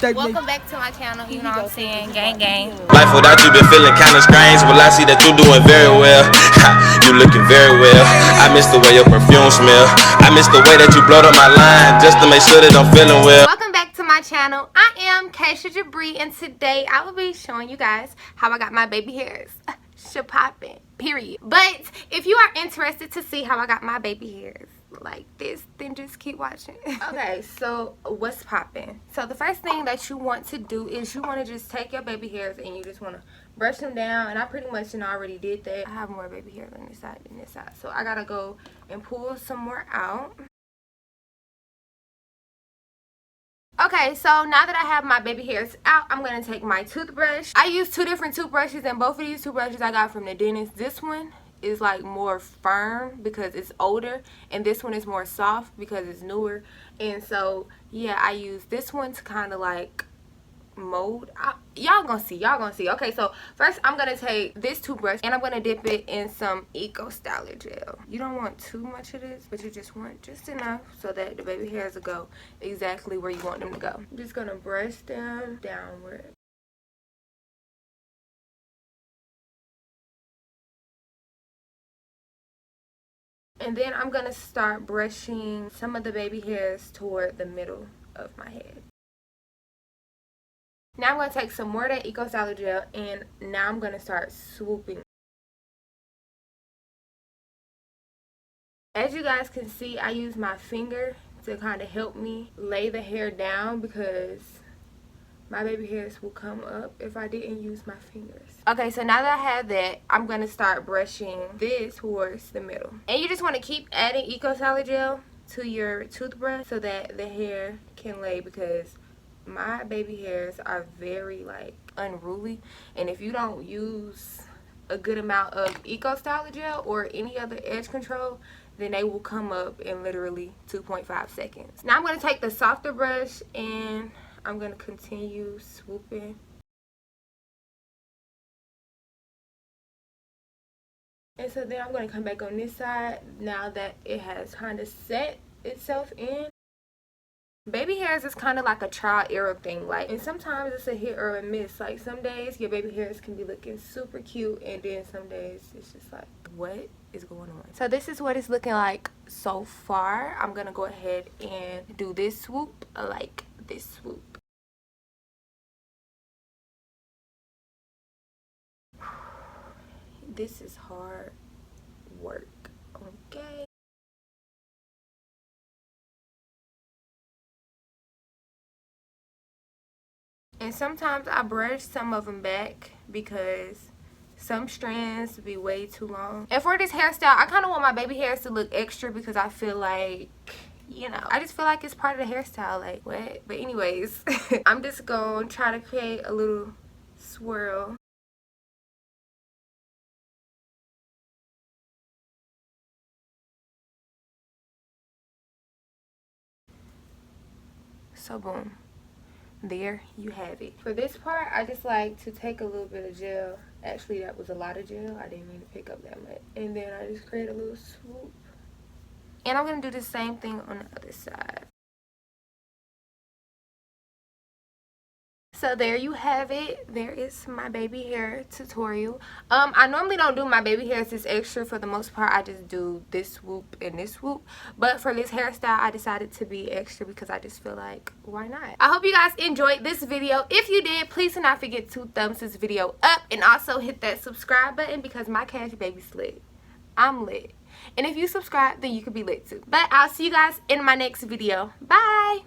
Welcome back to my channel, you know what I'm saying, gang gang. Life without you been feeling kinda strange, but I see that you doing very well. You looking very well. I miss the way your perfume smell. I miss the way that you blowed up my line just to make sure that I'm feeling well. Welcome back to my channel. I am Kashia Jabre, and today I will be showing you guys how I got my baby hairs popping, period. But if you are interested to see how I got my baby hairs like this, then just keep watching. Okay, so what's popping? So the first thing that you want to do is you want to just take your baby hairs and you just want to brush them down, and I pretty much already did that. I have more baby hairs on this side than this side, so I gotta go and pull some more out. Okay, so now that I have my baby hairs out, I'm going to take my toothbrush. I use two different toothbrushes, and both of these toothbrushes I got from the dentist. This one is like more firm because it's older, and this one is more soft because it's newer. And so, yeah, I use this one to kind of like mold. Y'all gonna see. Okay, so first I'm gonna take this toothbrush and I'm gonna dip it in some Eco Styler gel. You don't want too much of this, but you just want just enough so that the baby hairs will go exactly where you want them to go. I'm just gonna brush them downward. And then I'm gonna start brushing some of the baby hairs toward the middle of my head. Now I'm going to take some more of that Eco Styler gel, and now I'm going to start swooping. As you guys can see, I use my finger to kind of help me lay the hair down because my baby hairs will come up if I didn't use my fingers. Okay, so now that I have that, I'm going to start brushing this towards the middle. And you just want to keep adding Eco Styler gel to your toothbrush so that the hair can lay, because my baby hairs are very like unruly, and if you don't use a good amount of Eco Styler gel or any other edge control, then they will come up in literally 2.5 seconds. Now I'm going to take the softer brush and I'm going to continue swooping. And so then I'm going to come back on this side now that it has kind of set itself in. Baby hairs is kind of like a trial error thing, like, and sometimes it's a hit or a miss. Like, some days your baby hairs can be looking super cute, and then some days it's just like, what is going on? So this is what it's looking like so far. I'm gonna go ahead and do this swoop, like this swoop. This is hard work, okay? And sometimes I brush some of them back because some strands be way too long. And for this hairstyle, I kind of want my baby hairs to look extra because I feel like, you know, I just feel like it's part of the hairstyle. Like, what? But anyways, I'm just going to try to create a little swirl. So boom. There you have it. For this part, I just like to take a little bit of gel. Actually, that was a lot of gel. I didn't mean to pick up that much. And then I just create a little swoop. And I'm going to do the same thing on the other side. So there you have it. There is my baby hair tutorial. I normally don't do my baby hairs this extra. For the most part, I just do this swoop and this swoop. But for this hairstyle, I decided to be extra because I just feel like, why not? I hope you guys enjoyed this video. If you did, please do not forget to thumbs this video up, and also hit that subscribe button because my Cash Baby's lit. I'm lit. And if you subscribe, then you could be lit too. But I'll see you guys in my next video. Bye!